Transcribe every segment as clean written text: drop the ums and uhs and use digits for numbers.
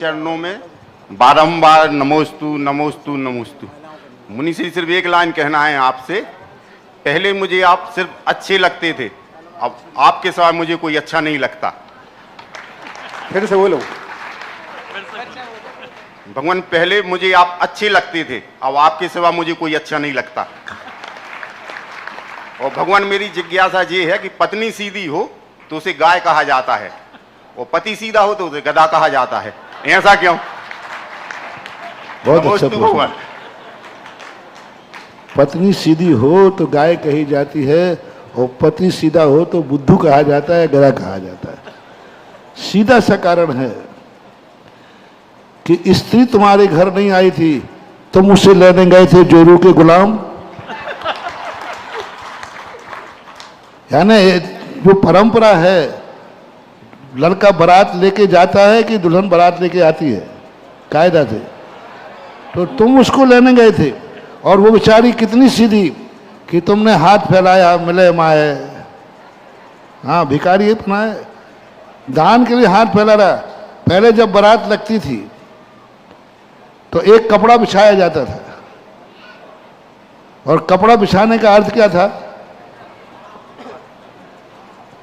चरणों में बारंबार नमोस्तु नमोस्तु नमोस्तु। मुनि से सिर्फ एक लाइन कहना है आपसे, पहले मुझे आप सिर्फ अच्छे लगते थे, अब आपके सिवा मुझे कोई अच्छा नहीं लगता। फिर से बोलो। भगवान, पहले मुझे आप अच्छे लगते थे, अब आपके सिवा मुझे कोई अच्छा नहीं लगता। और भगवान, मेरी जिज्ञासा ये है कि पत्नी सीधी हो तो उसे गाय कहा जाता है, और पति सीधा हो तो उसे गधा कहा जाता है, ऐसा क्यों? बहुत अच्छा भगवान। पत्नी सीधी हो तो गाय कही जाती है, और पति सीधा हो तो बुद्धू कहा जाता है, गधा कहा जाता है। सीधा सा कारण है कि स्त्री तुम्हारे घर नहीं आई थी, तुम उसे लेने गए थे जोरू के गुलाम। यानी जो परंपरा है, लड़का बारात लेके जाता है कि दुल्हन बारात लेके आती है कायदा से, तो तुम उसको लेने गए थे, और वो बेचारी कितनी सीधी कि तुमने हाथ फैलाया, मिले माए। हाँ, भिखारी अपना है, दान के लिए हाथ फैला रहा। पहले जब बारात लगती थी तो एक कपड़ा बिछाया जाता था, और कपड़ा बिछाने का अर्थ क्या था?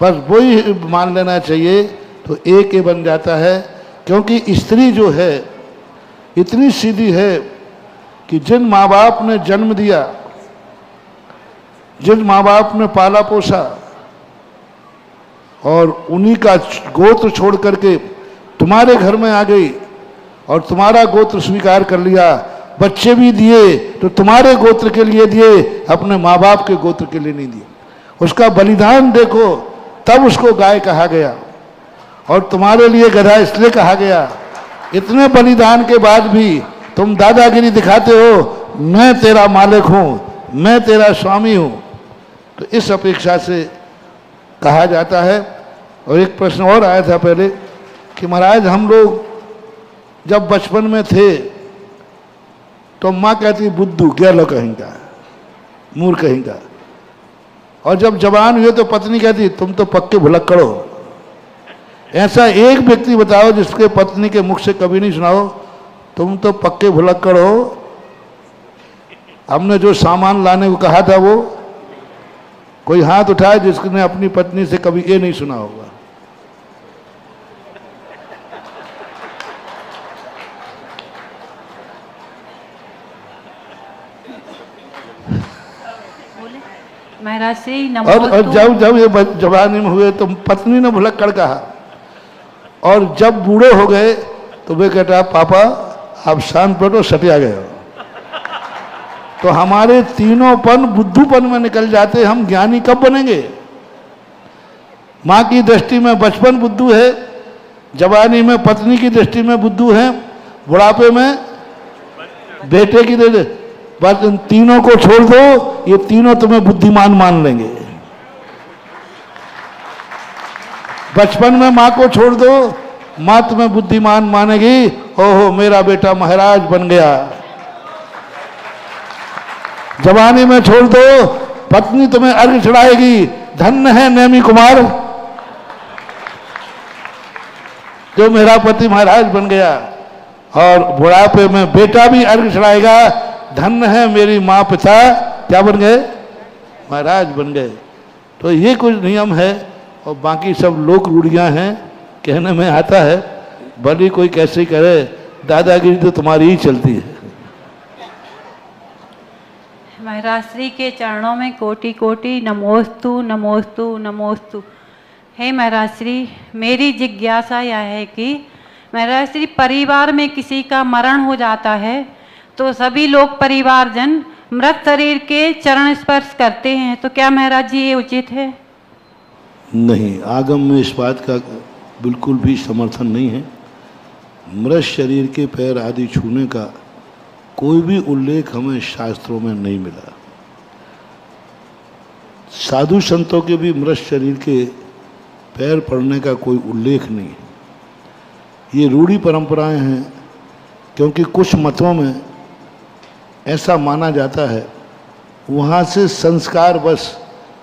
बस वही मान लेना चाहिए, तो एक ही बन जाता है। क्योंकि स्त्री जो है इतनी सीधी है कि जिन माँ बाप ने जन्म दिया, जिन माँ बाप ने पाला पोसा, और उन्हीं का गोत्र छोड़ करके तुम्हारे घर में आ गई और तुम्हारा गोत्र स्वीकार कर लिया, बच्चे भी दिए तो तुम्हारे गोत्र के लिए दिए, अपने माँ बाप के गोत्र के लिए नहीं दिए। उसका बलिदान देखो, तब उसको गाय कहा गया, और तुम्हारे लिए गधा इसलिए कहा गया। इतने बलिदान के बाद भी तुम दादागिरी दिखाते हो, मैं तेरा मालिक हूँ, मैं तेरा स्वामी हूँ। तो इस अपेक्षा से कहा जाता है। और एक प्रश्न और आया था पहले कि महाराज, हम लोग जब बचपन में थे तो माँ कहती बुद्धू, गेलो कहेंगा, मूर्ख कहेंगा, और जब जवान हुए तो पत्नी कहती तुम तो पक्के भुलक्कड़ हो। ऐसा एक व्यक्ति बताओ जिसके पत्नी के मुख से कभी नहीं सुनाओ तुम तो पक्के भुलक्कड़ हो। हमने जो सामान लाने को कहा था वो कोई हाथ उठाए जिसने अपनी पत्नी से कभी ये नहीं सुना होगा। महाराज श्री और जब ये जवानी में हुए तो पत्नी ने भुलक्कड़ कहा, और जब बूढ़े हो गए तो वे कहता पापा आप शांत बैठो, सटिया गए हो। तो हमारे तीनोंपन बुद्धूपन में निकल जाते, हम ज्ञानी कब बनेंगे? माँ की दृष्टि में बचपन बुद्धू है, जवानी में पत्नी की दृष्टि में बुद्धू है, बुढ़ापे में बेटे की दृष्टि। बस इन तीनों को छोड़ दो, ये तीनों तुम्हें बुद्धिमान मान लेंगे। बचपन में माँ को छोड़ दो, माँ तुम्हें बुद्धिमान मानेगी, ओहो मेरा बेटा महाराज बन गया। जवानी में छोड़ दो, पत्नी तुम्हें अर्घ चढ़ाएगी, धन्य है नेमी कुमार जो मेरा पति महाराज बन गया। और बुढ़ापे में बेटा भी अर्घ चढ़ाएगा, धन्य है मेरी माँ पिता क्या बन गए? महाराज बन गए। तो ये कुछ नियम है, और बाकी सब लोक रूढ़ियाँ हैं, कहने में आता है। भली कोई कैसे करे, दादागिरी तो तुम्हारी ही चलती है। महाराज श्री के चरणों में कोटि कोटि नमोस्तु नमोस्तु नमोस्तु। हे महाराज श्री, मेरी जिज्ञासा यह है कि महाराज श्री, परिवार में किसी का मरण हो जाता है तो सभी लोग परिवारजन मृत शरीर के चरण स्पर्श करते हैं, तो क्या महाराज जी ये उचित है? नहीं, आगम में इस बात का बिल्कुल भी समर्थन नहीं है। मृत शरीर के पैर आदि छूने का कोई भी उल्लेख हमें शास्त्रों में नहीं मिला। साधु संतों के भी मृत शरीर के पैर पड़ने का कोई उल्लेख नहीं है। ये रूढ़ी परंपराएं हैं, क्योंकि कुछ मतों में ऐसा माना जाता है, वहाँ से संस्कार बस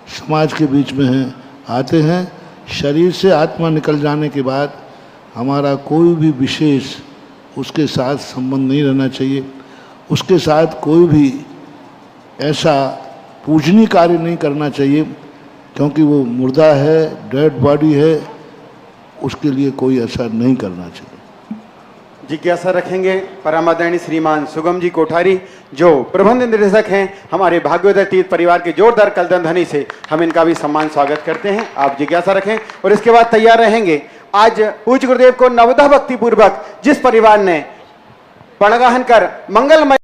समाज के बीच में हैं, आते हैं। शरीर से आत्मा निकल जाने के बाद हमारा कोई भी विशेष उसके साथ संबंध नहीं रहना चाहिए। उसके साथ कोई भी ऐसा पूजनीय कार्य नहीं करना चाहिए, क्योंकि वो मुर्दा है, डेड बॉडी है, उसके लिए कोई ऐसा नहीं करना चाहिए। जिज्ञासा रखेंगे परम आदरणीय श्रीमान सुगम जी कोठारी, जो प्रबंध निदेशक हैं हमारे भाग्योदय तीर्थ परिवार के जोरदार कलदन ध्वनि से हम इनका भी सम्मान स्वागत करते हैं। आप जिज्ञासा रखें और इसके बाद तैयार रहेंगे। आज पूज्य गुरुदेव को नवदा भक्ति पूर्वक जिस परिवार ने बड़गाहन कर मंगलमय